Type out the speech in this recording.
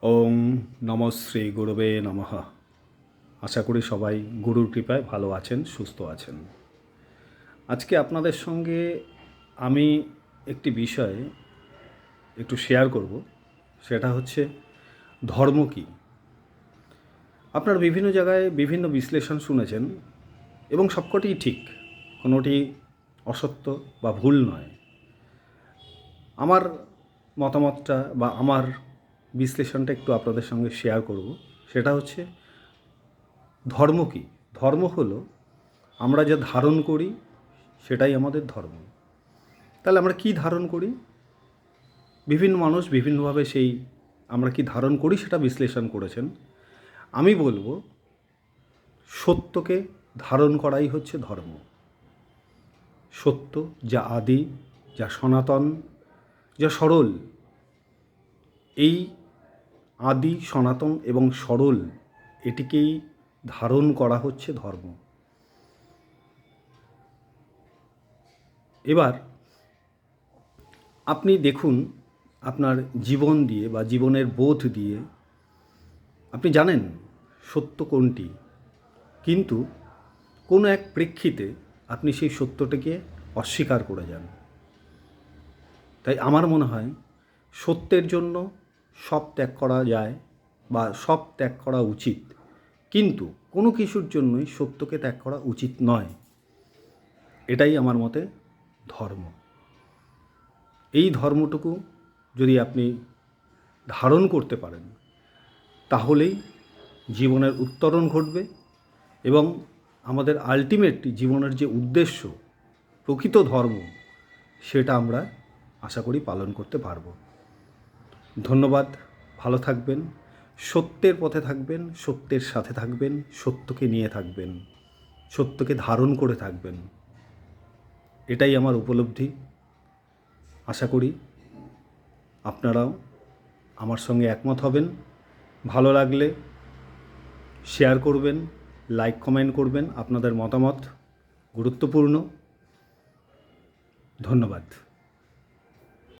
ওং নম শ্রী গুরুবে নমঃ। আশা করি সবাই গুরুর কৃপায় ভালো আছেন, সুস্থ আছেন। আজকে আপনাদের সঙ্গে আমি একটি বিষয় একটু শেয়ার করব, সেটা হচ্ছে ধর্ম কী। আপনারা বিভিন্ন জায়গায় বিভিন্ন বিশ্লেষণ শুনেছেন এবং সবকটিই ঠিক, কোনোটি অসত্য বা ভুল নয়। আমার মতামতটা বা আমার বিশ্লেষণটা একটু আপনাদের সঙ্গে শেয়ার করব। সেটা হচ্ছে ধর্ম কী। ধর্ম হলো আমরা যা ধারণ করি সেটাই আমাদের ধর্ম। তাহলে আমরা কি ধারণ করি? বিভিন্ন মানুষ বিভিন্নভাবে সেই আমরা কি ধারণ করি সেটা বিশ্লেষণ করেছেন। আমি বলবো সত্যকে ধারণ করাই হচ্ছে ধর্ম। সত্য যা আদি, যা সনাতন, যা সরল, এই আদি সনাতন এবং সরল এটিকেই ধারণ করা হচ্ছে ধর্ম। এবার আপনি দেখুন, আপনার জীবন দিয়ে বা জীবনের বোধ দিয়ে আপনি জানেন সত্য কোনটি, কিন্তু কোনো এক প্রেক্ষিতে আপনি সেই সত্যটাকে অস্বীকার করে যান। তাই আমার মনে হয় সত্যের জন্য সব ত্যাগ করা যায় বা সব ত্যাগ করা উচিত, কিন্তু কোনো কিছুর জন্যই সত্যকে ত্যাগ করা উচিত নয়। এটাই আমার মতে ধর্ম। এই ধর্মটুকু যদি আপনি ধারণ করতে পারেন তাহলেই জীবনের উত্তরণ ঘটবে এবং আমাদের আলটিমেট জীবনের যে উদ্দেশ্য, প্রকৃত ধর্ম, সেটা আমরা আশা করি পালন করতে পারব। ধন্যবাদ। ভালো থাকবেন, সত্যের পথে থাকবেন, সত্যের সাথে থাকবেন, সত্যকে নিয়ে থাকবেন, সত্যকে ধারণ করে থাকবেন। এটাই আমার উপলব্ধি। আশা করি আপনারাও আমার সঙ্গে একমত হবেন। ভালো লাগলে শেয়ার করবেন, লাইক কমেন্ট করবেন। আপনাদের মতামত গুরুত্বপূর্ণ। ধন্যবাদ।